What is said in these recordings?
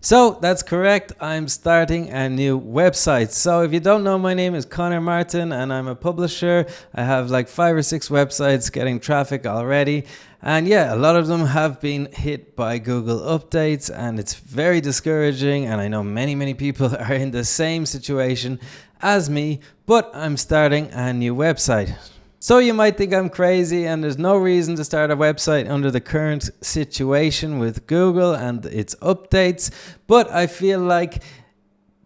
So that's correct. I'm starting a new website. So if you don't know, my name is Connor Martin and I'm a publisher. I have like 5 or 6 websites getting traffic already. And yeah, a lot of them have been hit by Google updates and it's very discouraging. And I know many people are in the same situation as me, but I'm starting a new website. So you might think I'm crazy and there's no reason to start a website under the current situation with Google and its updates, but I feel like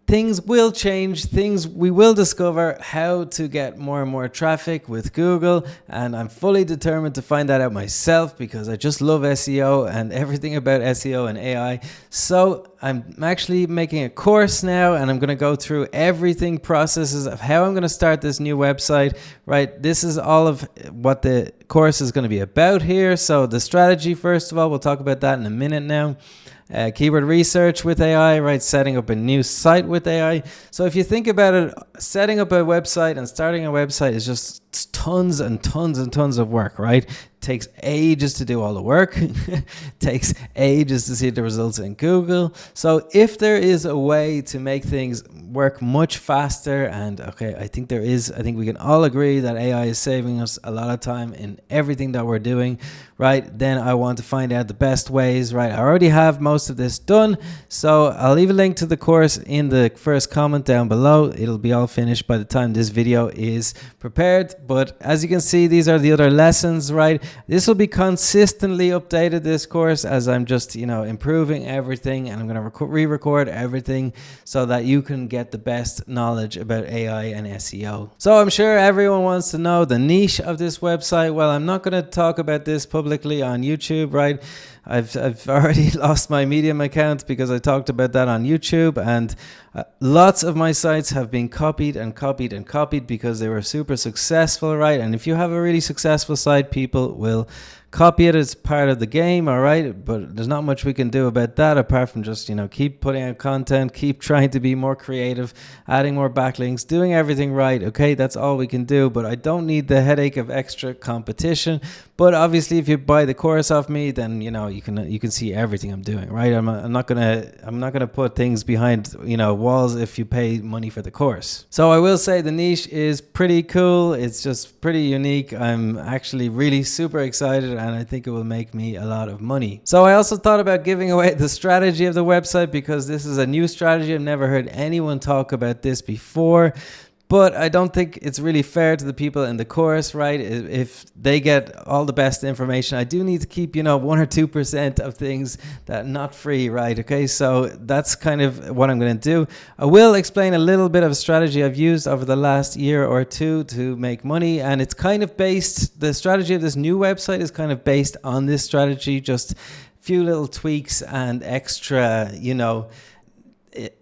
things will change. We will discover how to get more and more traffic with Google, and I'm fully determined to find that out myself because I just love SEO and everything about SEO and AI. So I'm actually making a course now, and I'm going to go through everything, processes of how I'm going to start this new website, right? This is all of what the course is going to be about here. So the strategy, first of all, we'll talk about that in a minute now. Keyword research with AI, right? Setting up a new site with AI. So if you think about it, setting up a website and starting a website is just tons and tons of work, right? It takes ages to do all the work. It takes ages to see the results in Google. So if there is a way to make things work much faster, and okay, I think there is. I think we can all agree that AI is saving us a lot of time in everything that we're doing, right? Then I want to find out the best ways, right? I already have most of this done, so I'll leave a link to the course in the first comment down below. It'll be all finished by the time this video is prepared. But as you can see, these are the other lessons, right? This will be consistently updated, this course, as I'm just, improving everything, and I'm going to re-record everything so that you can get the best knowledge about AI and SEO. So I'm sure everyone wants to know the niche of this website. Well, I'm not going to talk about this publicly on YouTube, right? I've already lost my Medium account because I talked about that on YouTube, and lots of my sites have been copied because they were super successful, right? And if you have a really successful site, people will copy it as part of the game, all right? But there's not much we can do about that apart from just, keep putting out content, keep trying to be more creative, adding more backlinks, doing everything right, okay? That's all we can do, but I don't need the headache of extra competition. But obviously, if you buy the course off me, then, you can see everything I'm doing, right? I'm not gonna put things behind, walls if you pay money for the course. So I will say the niche is pretty cool. It's just pretty unique. I'm actually really super excited, and I think it will make me a lot of money. So I also thought about giving away the strategy of the website because this is a new strategy. I've never heard anyone talk about this before. But I don't think it's really fair to the people in the course, right? If they get all the best information, I do need to keep, 1 or 2% of things that are not free, right? Okay, so that's kind of what I'm going to do. I will explain a little bit of a strategy I've used over the last year or two to make money. And it's kind of the strategy of this new website is kind of based on this strategy, just a few little tweaks and extra,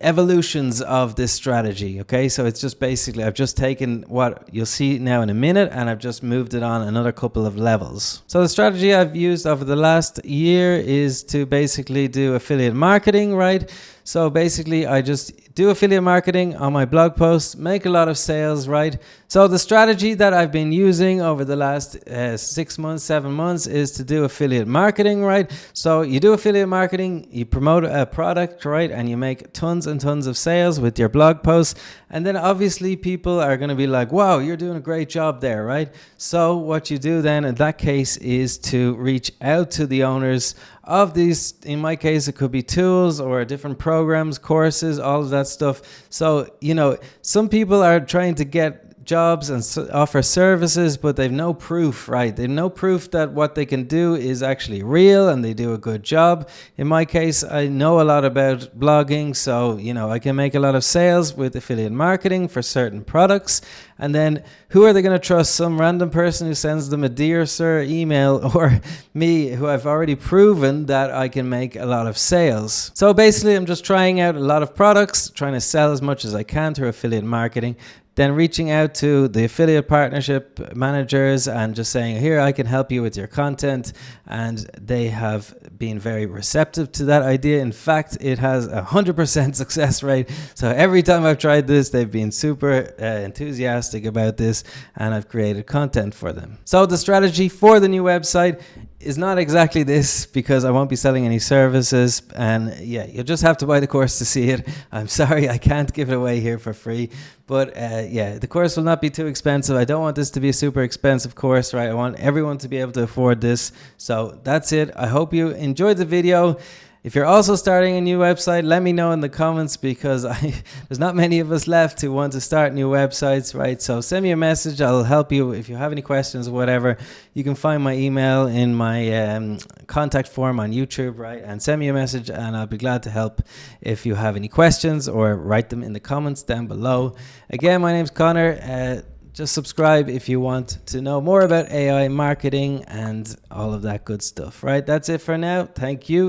evolutions of this strategy. Okay, so it's just basically I've just taken what you'll see now in a minute and I've just moved it on another couple of levels. So the strategy I've used over the last year is to basically do affiliate marketing, right? So basically I just do affiliate marketing on my blog posts, make a lot of sales, right? So the strategy that I've been using over the last 6 months, 7 months is to do affiliate marketing, right? So you do affiliate marketing, you promote a product, right? And you make tons and tons of sales with your blog posts. And then obviously people are going to be like, wow, you're doing a great job there, right? So what you do then in that case is to reach out to the owners of these. In my case, it could be tools or different programs, courses, all of that stuff. So, some people are trying to get jobs and offer services, but they've no proof, right? They've no proof that what they can do is actually real and they do a good job. In my case, I know a lot about blogging, so I can make a lot of sales with affiliate marketing for certain products. And then who are they going to trust? Some random person who sends them a "Dear Sir" email, or me, who I've already proven that I can make a lot of sales. So basically I'm just trying out a lot of products, trying to sell as much as I can through affiliate marketing. Then reaching out to the affiliate partnership managers and just saying, here, I can help you with your content. And they have been very receptive to that idea. In fact, it has 100% success rate. So every time I've tried this, they've been super enthusiastic about this, and I've created content for them. So the strategy for the new website is not exactly this, because I won't be selling any services, and yeah, you'll just have to buy the course to see it. I'm sorry, I can't give it away here for free, but yeah, the course will not be too expensive. I don't want this to be a super expensive course, right? I want everyone to be able to afford this. So that's it. I hope you enjoyed the video. If you're also starting a new website, let me know in the comments, because there's not many of us left who want to start new websites, right? So send me a message. I'll help you. If you have any questions or whatever, you can find my email in my contact form on YouTube, right? And send me a message, and I'll be glad to help if you have any questions, or write them in the comments down below. Again, my name's Connor. Just subscribe if you want to know more about AI marketing and all of that good stuff, right? That's it for now. Thank you.